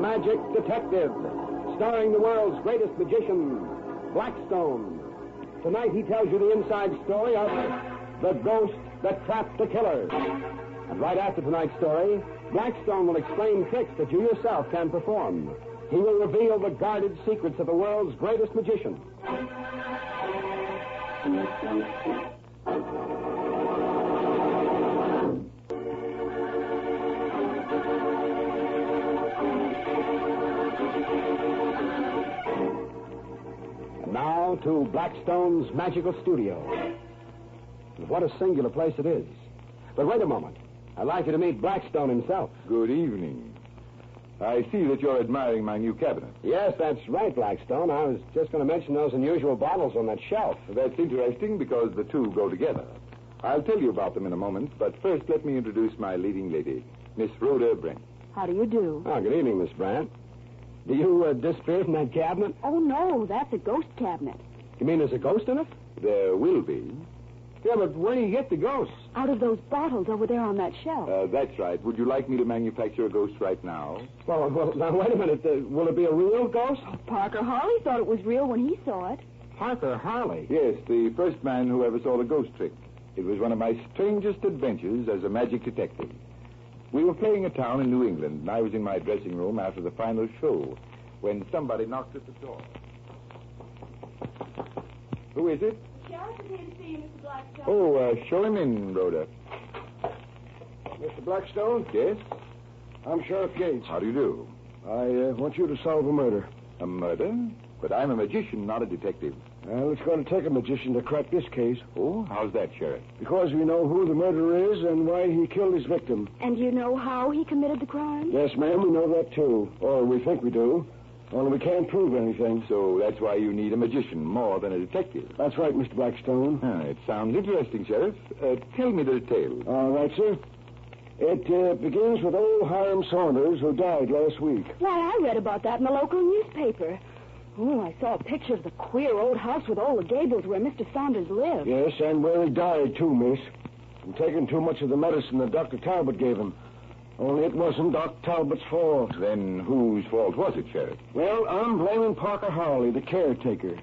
Magic Detective, starring the world's greatest magician, Blackstone. Tonight he tells you the inside story of The Ghost That Trapped the Killer. And right after tonight's story, Blackstone will explain tricks that you yourself can perform. He will reveal the guarded secrets of the world's greatest magician. And now to Blackstone's magical studio. What a singular place it is. But wait a moment. I'd like you to meet Blackstone himself. Good evening. I see that you're admiring my new cabinet. Yes, that's right, Blackstone. I was just going to mention those unusual bottles on that shelf. That's interesting because the two go together. I'll tell you about them in a moment, but first let me introduce my leading lady, Miss Rhoda Brent. How do you do? Oh, good evening, Miss Brant. Do you disappear from that cabinet? Oh, no, that's a ghost cabinet. You mean there's a ghost in it? There will be. Yeah, but where do you get the ghosts? Out of those bottles over there on that shelf. That's right. Would you like me to manufacture a ghost right now? Well, now, wait a minute. Will it be a real ghost? Parker Harley thought it was real when he saw it. Parker Harley? Yes, the first man who ever saw the ghost trick. It was one of my strangest adventures as a magic detective. We were playing a town in New England, and I was in my dressing room after the final show when somebody knocked at the door. Who is it? Sheriff is here to see you, Mr. Blackstone. Oh, show him in, Rhoda. Mr. Blackstone? Yes? I'm Sheriff Gates. How do you do? I want you to solve a murder. A murder? But I'm a magician, not a detective. Well, it's going to take a magician to crack this case. Oh, how's that, Sheriff? Because we know who the murderer is and why he killed his victim. And you know how he committed the crime? Yes, ma'am, we know that, too. Or we think we do. Only we can't prove anything. So that's why you need a magician more than a detective. That's right, Mr. Blackstone. It sounds interesting, Sheriff. Tell me the tale. All right, sir. It begins with old Hiram Saunders, who died last week. Why, I read about that in the local newspaper. Oh, I saw a picture of the queer old house with all the gables where Mr. Saunders lived. Yes, and where he died, too, miss. From taking too much of the medicine that Dr. Talbot gave him. Only it wasn't Doc Talbot's fault. Then whose fault was it, Sheriff? Well, I'm blaming Parker Harley, the caretaker.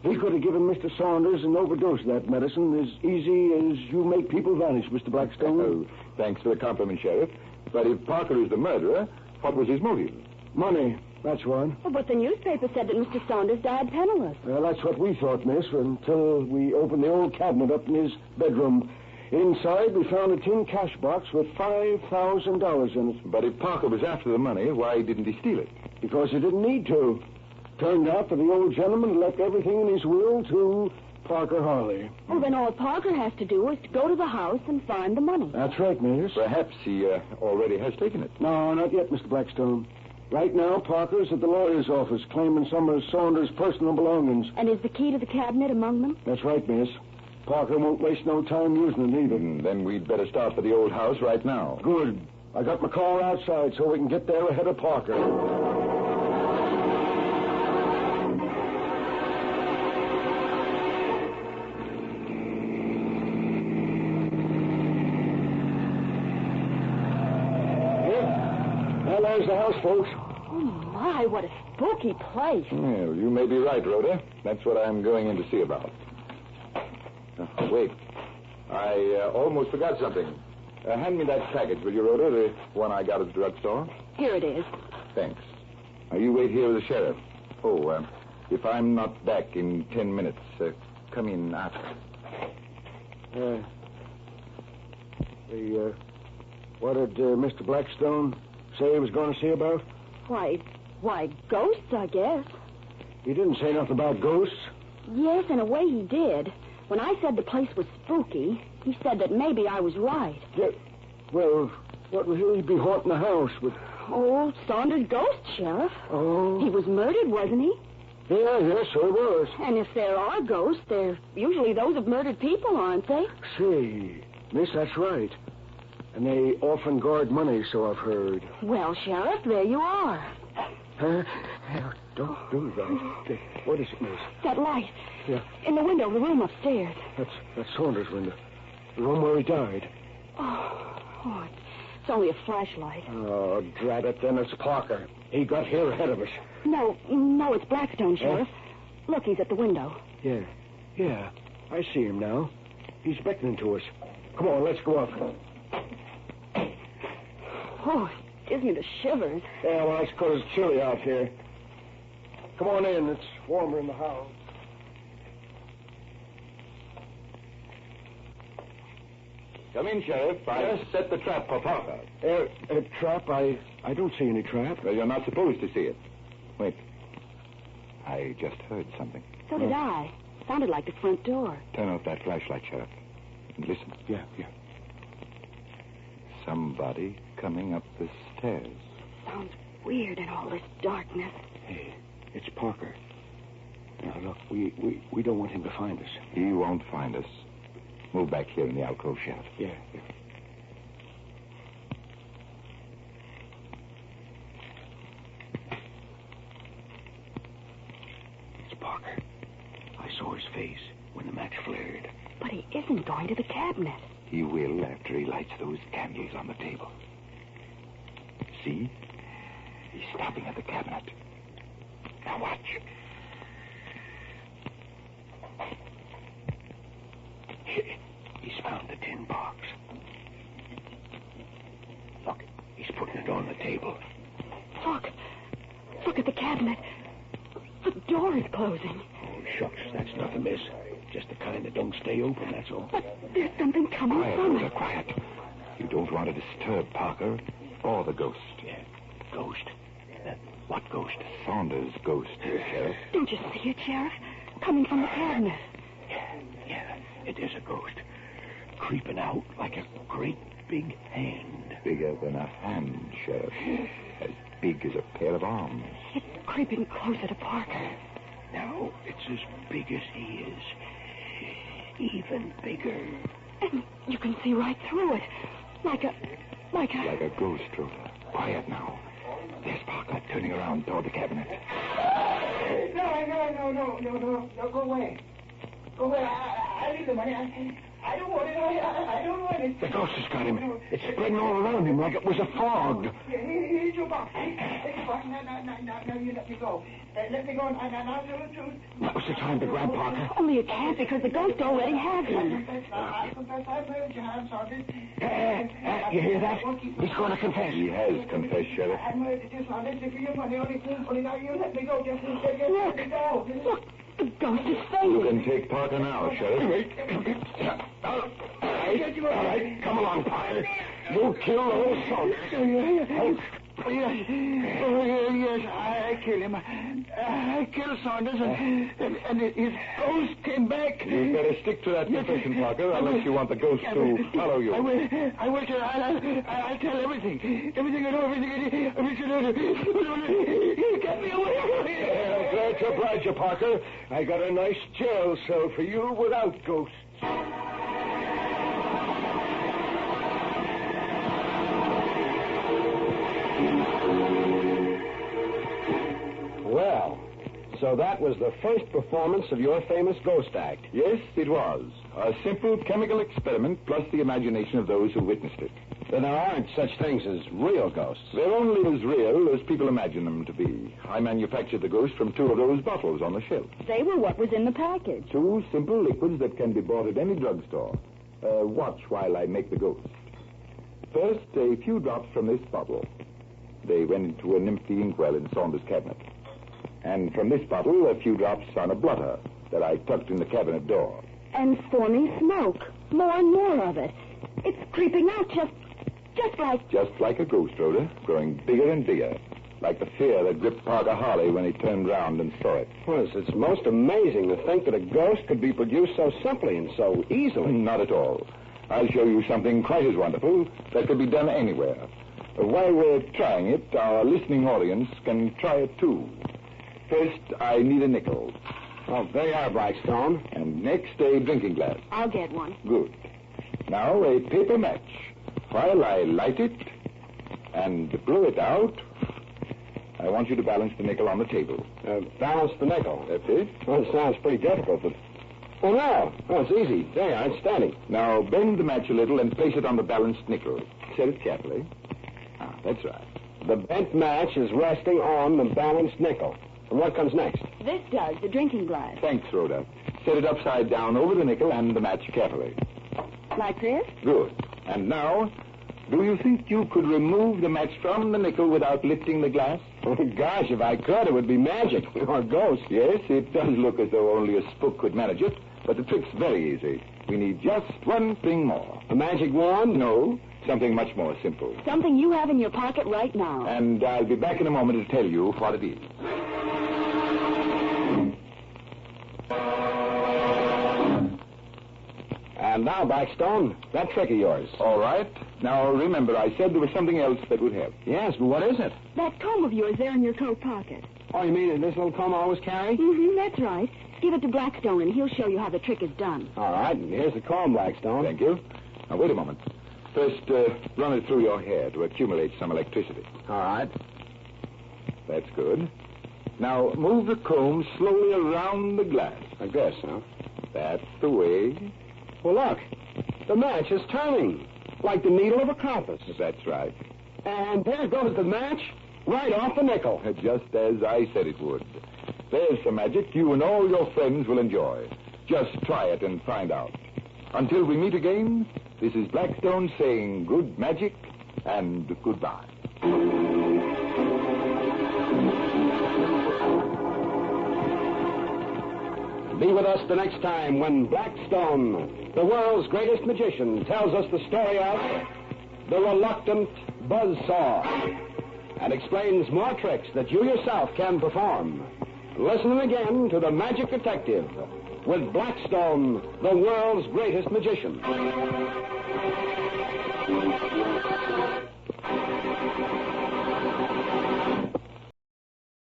He could have given Mr. Saunders an overdose of that medicine as easy as you make people vanish, Mr. Blackstone. Oh, thanks for the compliment, Sheriff. But if Parker is the murderer, what was his motive? Money, that's one. Oh, but the newspaper said that Mr. Saunders died penniless. Well, that's what we thought, miss, until we opened the old cabinet up in his bedroom. Inside, we found a tin cash box with $5,000 in it. But if Parker was after the money, why didn't he steal it? Because he didn't need to. Turned out that the old gentleman had left everything in his will to Parker Harley. Oh, then all Parker has to do is to go to the house and find the money. That's right, miss. Perhaps he already has taken it. No, not yet, Mr. Blackstone. Right now, Parker's at the lawyer's office claiming some of Saunders' personal belongings. And is the key to the cabinet among them? That's right, miss. Parker won't waste no time using it either. Then we'd better start for the old house right now. Good. I got my car outside so we can get there ahead of Parker. Well, there's the house, folks. Oh, my, what a spooky place. Well, you may be right, Rhoda. That's what I'm going in to see about. Wait. I almost forgot something. Hand me that package, will you, Rhoda? The one I got at the drugstore. Here it is. Thanks. Now, you wait here with the sheriff. Oh, if I'm not back in 10 minutes, come in after. What did Mr. Blackstone say he was going to see about? Why, ghosts, I guess. He didn't say nothing about ghosts. Yes, in a way he did. When I said the place was spooky, he said that maybe I was right. Yeah, well, what would he be haunting the house with? Oh, Saunders' ghost, Sheriff. Oh. He was murdered, wasn't he? Yeah, so he was. And if there are ghosts, they're usually those of murdered people, aren't they? See, miss, that's right. And they often guard money, so I've heard. Well, Sheriff, there you are. Huh? Don't do that. What is it, miss? That light. Yeah. In the window of the room upstairs. That's Saunders' window. The room where he died. Oh, it's only a flashlight. Oh, drat it, then it's Parker. He got here ahead of us. No, it's Blackstone, Sheriff. Look, he's at the window. Yeah. I see him now. He's beckoning to us. Come on, let's go up. Oh, it gives me the shivers. Yeah, well, that's because it's chilly out here. Come on in. It's warmer in the house. Come in, Sheriff. I set the trap for Parker. A trap? I don't see any trap. Well, you're not supposed to see it. Wait. I just heard something. So did I. Sounded like the front door. Turn off that flashlight, Sheriff. And listen. Yeah. Somebody coming up the stairs. Sounds weird in all this darkness. Hey, it's Parker. Now, look, we don't want him to find us. He won't find us. Move back here in the alcove, Sheriff. Yeah. It's Parker. I saw his face when the match flared. But he isn't going to the cabinet. He will after he lights those candles on the table. See? He's stopping at the cabinet. Now watch. He's found the tin box. Look, he's putting it on the table. Look at the cabinet. The door is closing. Oh, shucks, that's nothing, miss. Just the kind that don't stay open, that's all. But there's something coming from it. Quiet. You don't want to disturb Parker or the ghost. Yeah, ghost. What ghost? Saunders' ghost, Sheriff. Don't you see it, Sheriff? Coming from the cabinet. Yeah, it is a ghost. Creeping out like a great big hand. Bigger than a hand, Sheriff. As big as a pair of arms. It's creeping closer to Parker. Now, it's as big as he is. Even bigger. And you can see right through it. Like a Like a ghost, Rhoda. Quiet now. There's Parker turning around toward the cabinet. No, go away. Go away. I need the money. I don't want it. I don't want it. The ghost has got him. It's spreading all around him like it was a fog. Here's your box. Take your box. Now, you let me go. Let me go. Now, That was the time to grab Parker. Only it can't because the ghost already has him. I confess I murdered you, I'm sorry. You hear that? He's going to confess. He has confessed, Sheriff. I murdered you, son. This is for your money. Only now you let me go. Just let me go. Look, the ghost is You saying. can take Parker now, Sheriff. All right, come along, Parker. You killed old Saunders. Yes, I killed him. I killed Saunders, and his ghost came back. You'd better stick to that confession, Parker, unless you want the ghost to follow you. I will, sir. I'll tell everything. Everything I know, everything I do. He got me away. Glad to oblige you, Parker. I got a nice jail cell for you without ghosts. Well, so that was the first performance of your famous ghost act. Yes, it was. A simple chemical experiment plus the imagination of those who witnessed it. But there aren't such things as real ghosts. They're only as real as people imagine them to be. I manufactured the ghost from 2 of those bottles on the shelf. They were what was in the package. 2 simple liquids that can be bought at any drugstore. Watch while I make the ghost. First, a few drops from this bottle. They went into an empty inkwell in Saunders' cabinet. And from this bottle, a few drops on a blotter that I tucked in the cabinet door. And forming smoke. More and more of it. It's creeping out just like... Just like a ghost, Rhoda, growing bigger and bigger. Like the fear that gripped Parker Harley when he turned round and saw it. Well, it's most amazing to think that a ghost could be produced so simply and so easily. Not at all. I'll show you something quite as wonderful that could be done anywhere. While we're trying it, our listening audience can try it too. First, I need a nickel. Oh, there you are, Blackstone. And next, a drinking glass. I'll get one. Good. Now, a paper match. While I light it and blow it out, I want you to balance the nickel on the table. Balance the nickel. That's it. Well, it sounds pretty difficult, but... Oh, no. Oh, it's easy. There you are. It's standing. Now, bend the match a little and place it on the balanced nickel. Set it carefully. Ah, that's right. The bent match is resting on the balanced nickel. And what comes next? This does, the drinking glass. Thanks, Rhoda. Set it upside down over the nickel and the match carefully. Like this? Good. And now, do you think you could remove the match from the nickel without lifting the glass? Oh, gosh, if I could, it would be magic. Or ghost. Yes, it does look as though only a spook could manage it, but the trick's very easy. We need just one thing more. A magic wand? No, something much more simple. Something you have in your pocket right now. And I'll be back in a moment to tell you what it is. And now, Blackstone, that trick of yours. All right. Now, remember, I said there was something else that would help. Yes, but what is it? That comb of yours there in your coat pocket. Oh, you mean this little comb I always carry? Mm-hmm, that's right. Give it to Blackstone, and he'll show you how the trick is done. All right, and here's the comb, Blackstone. Thank you. Now, wait a moment. First, run it through your hair to accumulate some electricity. All right. That's good. Now, move the comb slowly around the glass. Like this, huh? That's the way. Well, look. The match is turning. Like the needle of a compass. That's right. And there goes the match right off the nickel. Just as I said it would. There's some magic you and all your friends will enjoy. Just try it and find out. Until we meet again, this is Blackstone saying good magic and goodbye. Be with us the next time when Blackstone, the world's greatest magician, tells us the story of the reluctant buzzsaw and explains more tricks that you yourself can perform. Listen again to The Magic Detective with Blackstone, the world's greatest magician.